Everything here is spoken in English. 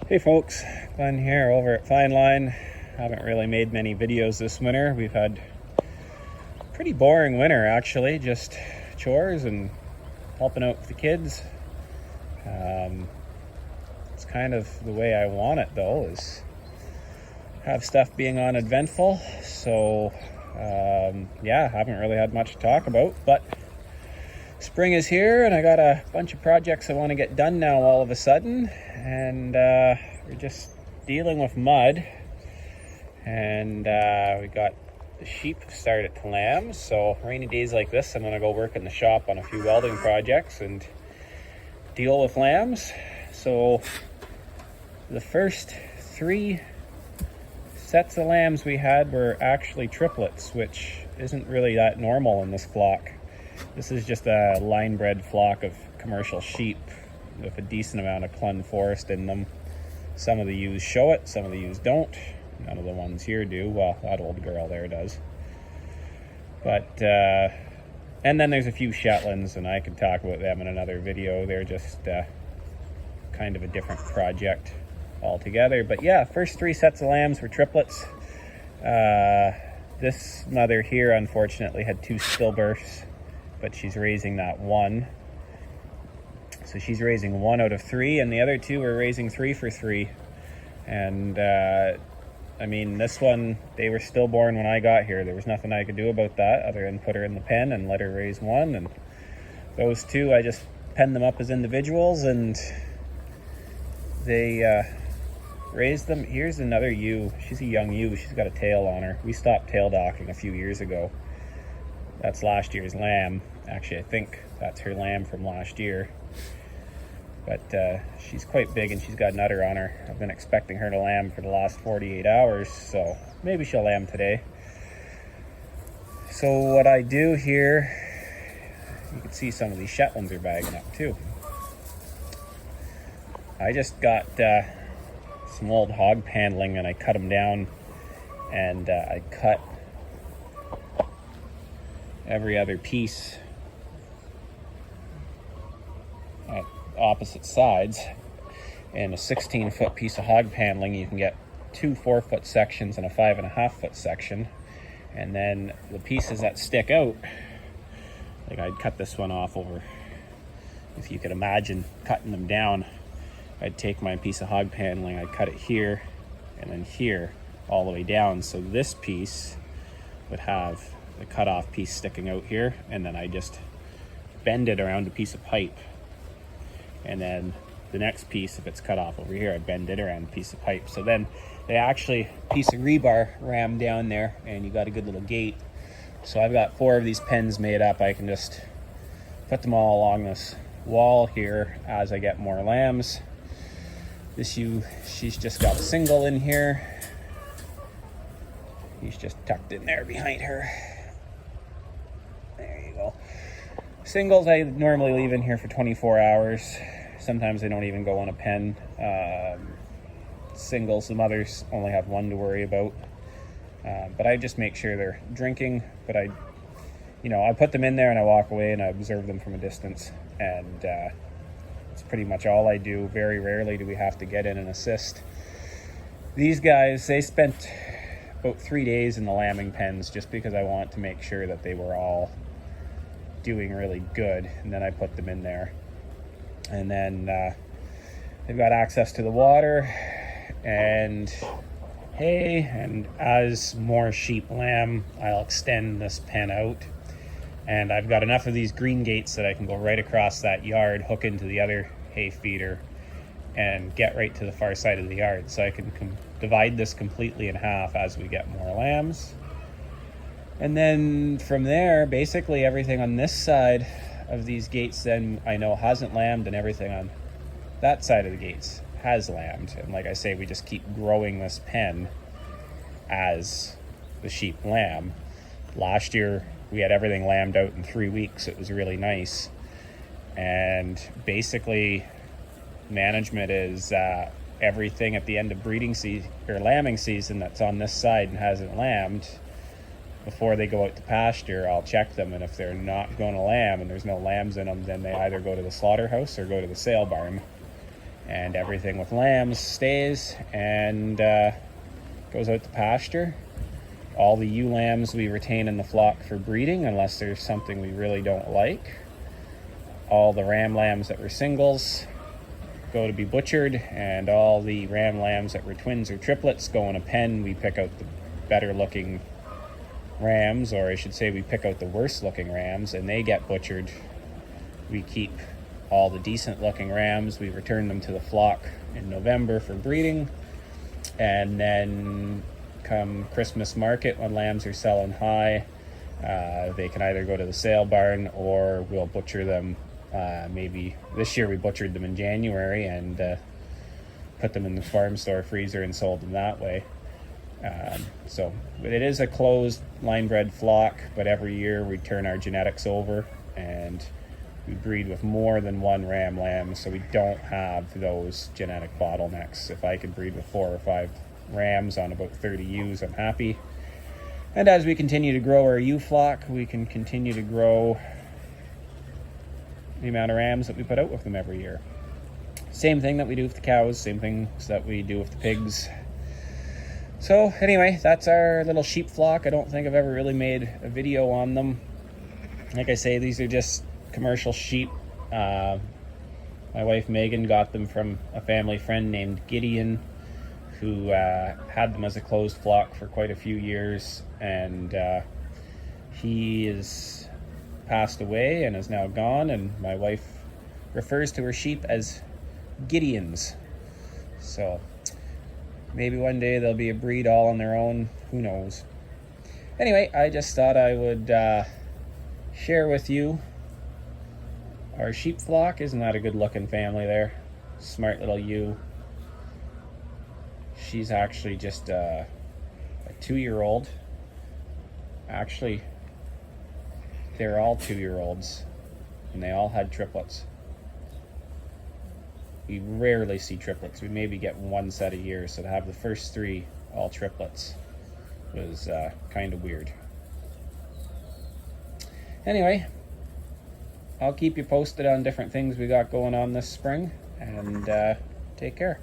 Hey folks, Glenn here over at Fine Line. Haven't really made many videos this winter. We've had a pretty boring winter actually, just chores and helping out with the kids. It's kind of the way I want it though, is have stuff being uneventful. So yeah, haven't really had much to talk about, but spring is here and I got a bunch of projects I want to get done now all of a sudden, and we're just dealing with mud, and we got the sheep started to lamb. So rainy days like this, I'm going to go work in the shop on a few welding projects and deal with lambs. So the first 3 sets of lambs we had were actually triplets, which isn't really that normal in this flock. This is just a line-bred flock of commercial sheep with a decent amount of Clun Forest in them. Some of the ewes show it, some of the ewes don't. None of the ones here do. Well, that old girl there does. But, and then there's a few Shetlands, and I could talk about them in another video. They're just kind of a different project altogether. But yeah, first 3 sets of lambs were triplets. This mother here, unfortunately, had 2 stillbirths, but she's raising that one. So she's raising 1 out of 3, and the other 2 are raising 3 for 3. And I mean, this one, they were stillborn when I got here. There was nothing I could do about that other than put her in the pen and let her raise 1. And those 2, I just penned them up as individuals, and they raised them. Here's another ewe. She's a young ewe. She's got a tail on her. We stopped tail docking a few years ago. That's last year's lamb. Actually, I think that's her lamb from last year. But she's quite big and she's got an udder on her. I've been expecting her to lamb for the last 48 hours, so maybe she'll lamb today. So what I do here, you can see some of these Shetlands are bagging up too. I just got some old hog paneling and I cut them down, and I cut every other piece at opposite sides. And a 16-foot piece of hog paneling, you can get 2 4-foot sections and a 5.5-foot section. And then the pieces that stick out, like I'd cut this one off over, if you could imagine cutting them down, I'd take my piece of hog paneling, I'd cut it here and then here all the way down. So this piece would have the cut-off piece sticking out here, and then I just bend it around a piece of pipe. And then the next piece, if it's cut off over here, I bend it around a piece of pipe. So then they actually, piece of rebar rammed down there, and you got a good little gate. So I've got 4 of these pens made up. I can just put them all along this wall here as I get more lambs. This ewe, she's just got a single in here. He's just tucked in there behind her. There you go. Singles I normally leave in here for 24 hours. Sometimes they don't even go on a pen. Singles, the mothers only have 1 to worry about. But I just make sure they're drinking. But I put them in there and I walk away and I observe them from a distance. And it's pretty much all I do. Very rarely do we have to get in and assist. These guys, they spent about 3 days in the lambing pens just because I want to make sure that they were all doing really good, and then I put them in there. And then they've got access to the water and hay, and as more sheep lamb, I'll extend this pen out. And I've got enough of these green gates that I can go right across that yard, hook into the other hay feeder, and get right to the far side of the yard. So I can divide this completely in half as we get more lambs. And then from there, basically everything on this side of these gates then I know hasn't lambed, and everything on that side of the gates has lambed. And like I say, we just keep growing this pen as the sheep lamb. Last year, we had everything lambed out in 3 weeks. It was really nice. And basically, management is everything at the end of breeding season or lambing season that's on this side and hasn't lambed, before they go out to pasture, I'll check them, and if they're not going to lamb and there's no lambs in them, then they either go to the slaughterhouse or go to the sale barn. and everything with lambs stays and goes out to pasture. All the ewe lambs we retain in the flock for breeding unless there's something we really don't like. All the ram lambs that were singles go to be butchered, and all the ram lambs that were twins or triplets go in a pen. We pick out the better looking rams, or I should say we pick out the worst looking rams, and they get butchered. We keep all the decent looking rams. We return them to the flock in November for breeding, and then come Christmas market when lambs are selling high, they can either go to the sale barn or we'll butcher them. Maybe this year we butchered them in January and put them in the farm store freezer and sold them that way. So it is a closed line bred flock, but every year we turn our genetics over and we breed with more than one ram lamb, so we don't have those genetic bottlenecks. If I could breed with 4 or 5 rams on about 30 ewes, I'm happy. And as we continue to grow our ewe flock, we can continue to grow the amount of rams that we put out with them every year. Same thing that we do with the cows, same things that we do with the pigs. So anyway, that's our little sheep flock. I don't think I've ever really made a video on them. Like I say, these are just commercial sheep. My wife Megan got them from a family friend named Gideon, who had them as a closed flock for quite a few years, and he is passed away and is now gone, and my wife refers to her sheep as Gideons. So maybe one day they'll be a breed all on their own, who knows. Anyway, I just thought I would share with you our sheep flock. Isn't that a good looking family there? Smart little ewe. She's actually just a 2-year-old. Actually, they're all 2-year-olds, and they all had triplets. We rarely see triplets. We maybe get one set a year, so to have the first 3 all triplets was kind of weird. Anyway, I'll keep you posted on different things we got going on this spring, and take care.